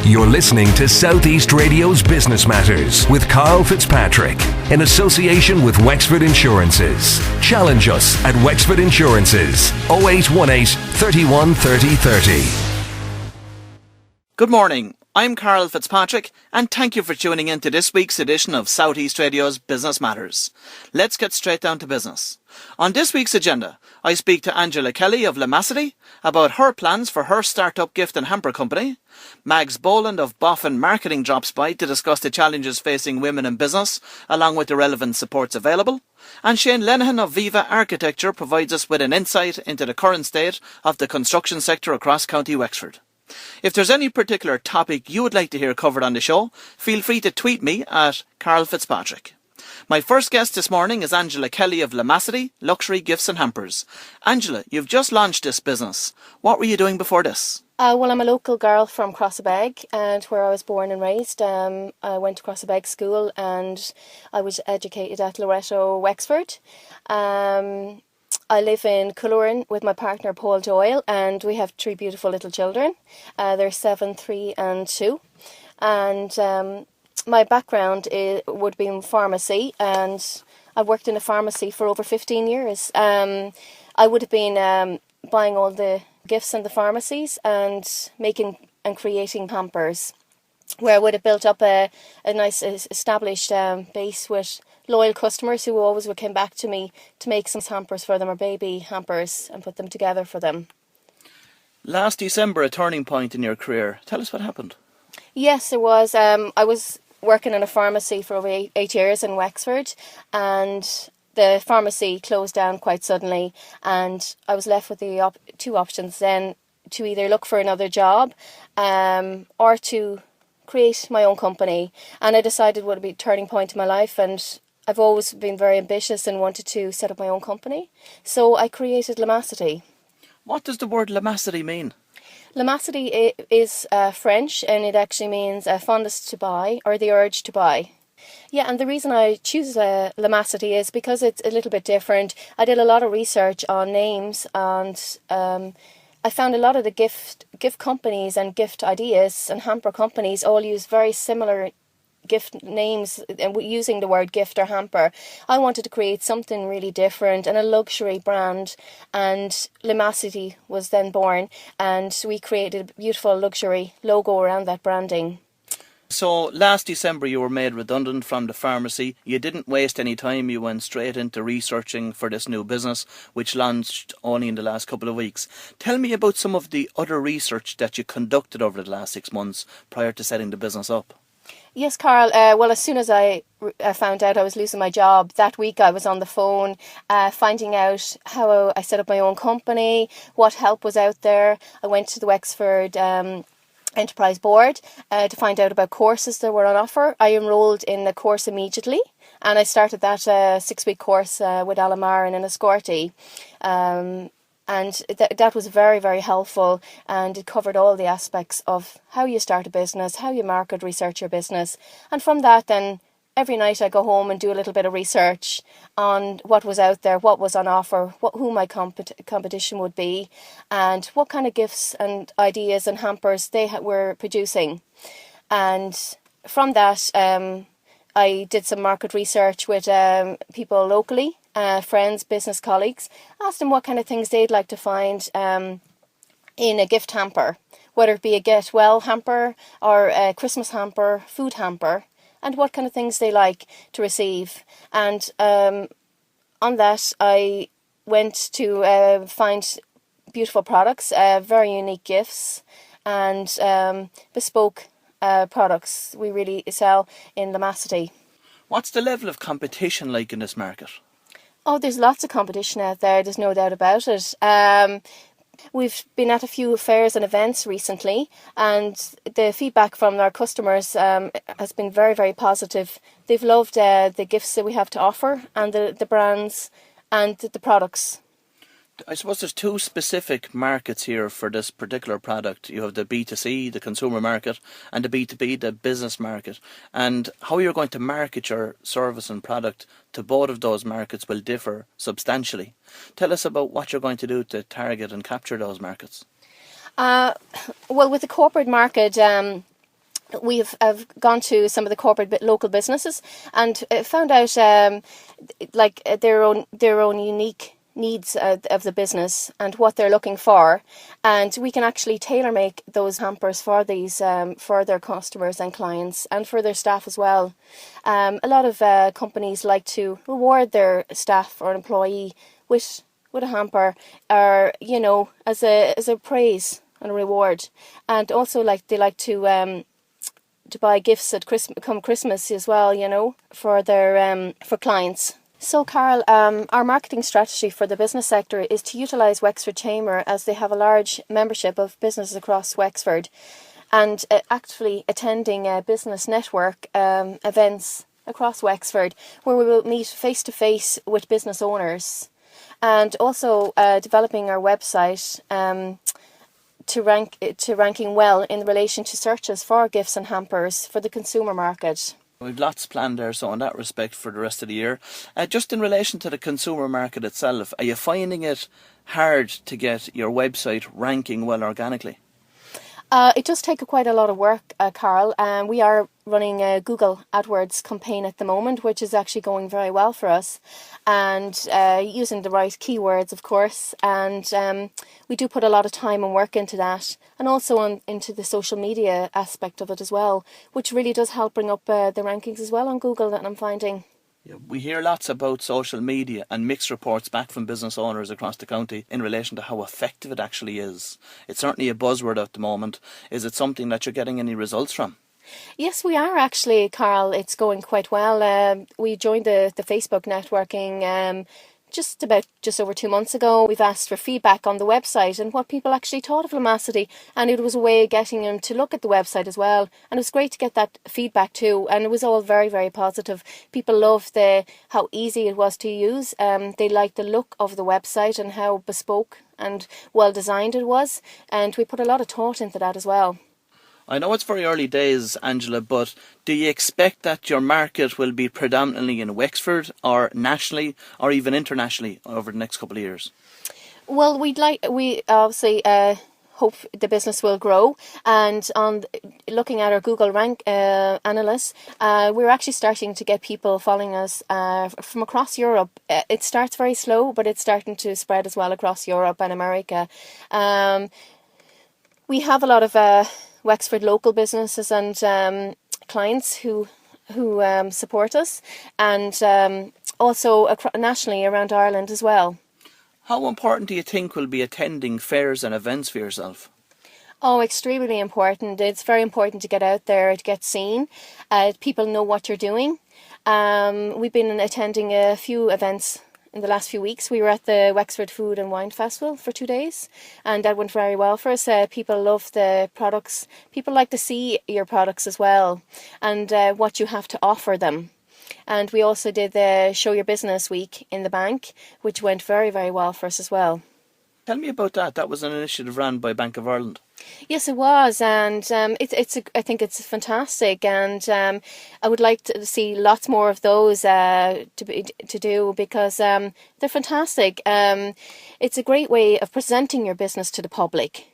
You're listening to Southeast Radio's Business Matters with Karl Fitzpatrick in association with Wexford Insurances. Challenge us at Wexford Insurances 0818 31 30 30. Good morning. I'm Karl Fitzpatrick, and thank you for tuning in to this week's edition of Southeast Radio's Business Matters. Let's get straight down to business. On this week's agenda, I speak to Angela Kelly of Lemacity about her plans for her start-up gift and hamper company. Mags Boland of Boffin Marketing drops by to discuss the challenges facing women in business, along with the relevant supports available. And Shane Lenihan of Viva Architecture provides us with an insight into the current state of the construction sector across County Wexford. If there's any particular topic you would like to hear covered on the show, feel free to tweet me at Karl Fitzpatrick. My first guest this morning is Angela Kelly of Lemacity, Luxury Gifts and Hampers. Angela, you've just launched this business. What were you doing before this? Well, I'm a local girl from Crossabeg, and where I was born and raised. I went to Crossabeg School and I was educated at Loretto, Wexford. I live in Cullerin with my partner Paul Doyle, and we have 3 beautiful little children. They're 7, 3 and 2. And my background would be in pharmacy, and I worked in a pharmacy for over 15 years. I would have been buying all the gifts in the pharmacies and making and creating hampers, where I would have built up a nice established base with loyal customers who always came back to me to make some hampers for them, or baby hampers, and put them together for them. Last December, a turning point in your career. Tell us what happened. Yes, it was. I was working in a pharmacy for over 8 years in Wexford, and the pharmacy closed down quite suddenly, and I was left with the 2 options then, to either look for another job or to create my own company. And I decided what would be a turning point in my life, and I've always been very ambitious and wanted to set up my own company. So I created Lemacity. What does the word Lemacity mean? Lemacity is French, and it actually means fondness to buy, or the urge to buy. Yeah, and the reason I choose Lemacity is because it's a little bit different. I did a lot of research on names, and I found a lot of the gift companies and gift ideas and hamper companies all use very similar gift names, and using the word gift or hamper. I wanted to create something really different and a luxury brand, and Lemacity was then born, and we created a beautiful luxury logo around that branding. So last December you were made redundant from the pharmacy. You didn't waste any time. You went straight into researching for this new business, which launched only in the last couple of weeks. Tell me about some of the other research that you conducted over the last 6 months prior to setting the business up. Yes, Karl. Well, as soon as I found out I was losing my job, that week I was on the phone finding out how I set up my own company, what help was out there. I went to the Wexford Enterprise Board to find out about courses that were on offer. I enrolled in the course immediately, and I started that 6-week course with Alamar and Enniscorthy. And that was very, very helpful, and it covered all the aspects of how you start a business, how you market, research your business. And from that, then, every night I go home and do a little bit of research on what was out there, what was on offer, who my competition would be, and what kind of gifts and ideas and hampers they were producing. And from that, I did some market research with people locally, friends, business colleagues, asked them what kind of things they'd like to find in a gift hamper, whether it be a get well hamper or a Christmas hamper, food hamper, and what kind of things they like to receive. And on that, I went to find beautiful products, very unique gifts, and bespoke products we really sell in Lemacity. What's the level of competition like in this market? Oh, there's lots of competition out there, there's no doubt about it. We've been at a few fairs and events recently, and the feedback from our customers has been very, very positive. They've loved the gifts that we have to offer, and the brands and the products. I suppose there's 2 specific markets here for this particular product. You have the B2C, the consumer market, and the B2B, the business market. And how you're going to market your service and product to both of those markets will differ substantially. Tell us about what you're going to do to target and capture those markets. Well, with the corporate market, I've gone to some of the corporate local businesses and found out their own unique needs of the business and what they're looking for, and we can actually tailor make those hampers for these for their customers and clients and for their staff as well. A lot of companies like to reward their staff or employee with a hamper, or as a praise and a reward, and also they like to buy gifts at Christmas as well, for their for clients. So, Karl, our marketing strategy for the business sector is to utilise Wexford Chamber, as they have a large membership of businesses across Wexford, and actively attending business network events across Wexford, where we will meet face to face with business owners, and also developing our website to ranking well in relation to searches for gifts and hampers for the consumer market. We've lots planned there, so in that respect, for the rest of the year. Just in relation to the consumer market itself, are you finding it hard to get your website ranking well organically? It does take quite a lot of work, Karl. We are running a Google AdWords campaign at the moment, which is actually going very well for us, and using the right keywords, of course. And we do put a lot of time and work into that, and also into the social media aspect of it as well, which really does help bring up the rankings as well on Google, that I'm finding. Yeah, we hear lots about social media and mixed reports back from business owners across the county in relation to how effective it actually is. It's certainly a buzzword at the moment. Is it something that you're getting any results from? Yes, we are actually, Karl. It's going quite well. We joined the Facebook networking just over 2 months ago. We've asked for feedback on the website and what people actually thought of Lemacity, and it was a way of getting them to look at the website as well. And it was great to get that feedback too, and it was all very, very positive. People loved how easy it was to use. They liked the look of the website and how bespoke and well designed it was, and we put a lot of thought into that as well. I know it's very early days, Angela, but do you expect that your market will be predominantly in Wexford, or nationally, or even internationally over the next couple of years? Well, we obviously hope the business will grow, and on looking at our Google rank analysts, we're actually starting to get people following us from across Europe. It starts very slow, but it's starting to spread as well across Europe and America. We have a lot of Wexford local businesses and clients who support us, and also nationally around Ireland as well. How important do you think will be attending fairs and events for yourself? Oh, extremely important. It's very important to get out there, to get seen. People know what you're doing. We've been attending a few events in the last few weeks. We were at the Wexford Food and Wine Festival for 2 days, and that went very well for us. People love the products. People like to see your products as well, and what you have to offer them. And we also did the Show Your Business Week in the bank, which went very, very well for us as well. Tell me about that. That was an initiative run by Bank of Ireland. Yes, it was, and I think it's fantastic, and I would like to see lots more of those to do, because they're fantastic. It's a great way of presenting your business to the public.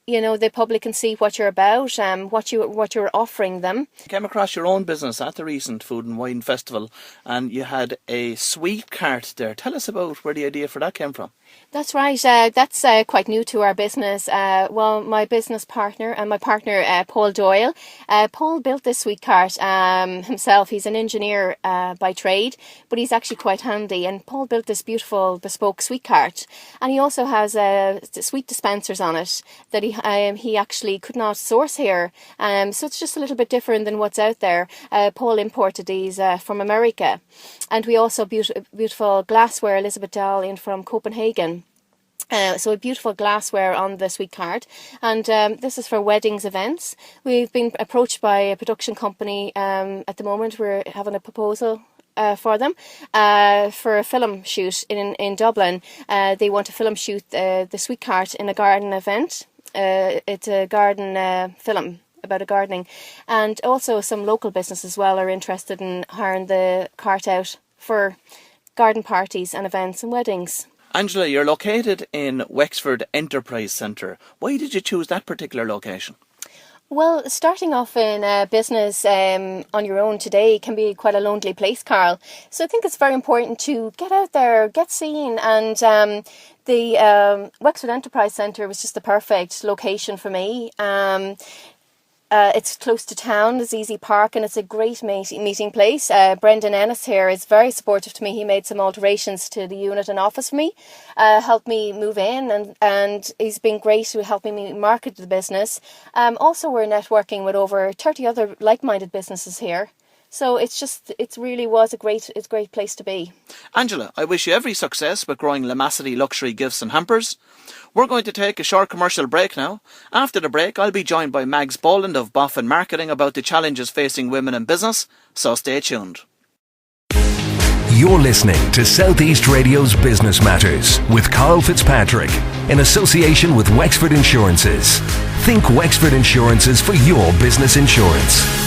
The public can see what you're about, what you're offering them. You came across your own business at the recent Food and Wine Festival, and you had a sweet cart there. Tell us about where the idea for that came from. That's right. That's quite new to our business. Well, my business partner and my partner, Paul Doyle, Paul built this sweet cart himself. He's an engineer by trade, but he's actually quite handy. And Paul built this beautiful bespoke sweet cart, and he also has sweet dispensers on it that he actually could not source here. So it's just a little bit different than what's out there. Paul imported these from America, and we also beautiful glassware. Elizabeth Dahl in from Copenhagen. So a beautiful glassware on the sweet cart, and this is for weddings events. We've been approached by a production company at the moment. We're having a proposal for them for a film shoot in Dublin. They want to film shoot the sweet cart in a garden event. It's a garden film about a gardening, and also some local businesses as well are interested in hiring the cart out for garden parties and events and weddings. Angela, you're located in Wexford Enterprise Centre. Why did you choose that particular location? Well, starting off in a business on your own today can be quite a lonely place, Carl. So I think it's very important to get out there, get seen, and the Wexford Enterprise Centre was just the perfect location for me. It's close to town, there's easy park, and it's a great meeting place. Brendan Ennis here is very supportive to me. He made some alterations to the unit and office for me, helped me move in, and he's been great to helping me market the business. Also, we're networking with over 30 other like-minded businesses here. So it really was a great place to be. Angela, I wish you every success with growing Lemacity luxury gifts and hampers. We're going to take a short commercial break now. After the break, I'll be joined by Mags Boland of Boffin Marketing about the challenges facing women in business, so stay tuned. You're listening to Southeast Radio's Business Matters with Karl Fitzpatrick in association with Wexford Insurances. Think Wexford Insurances for your business insurance.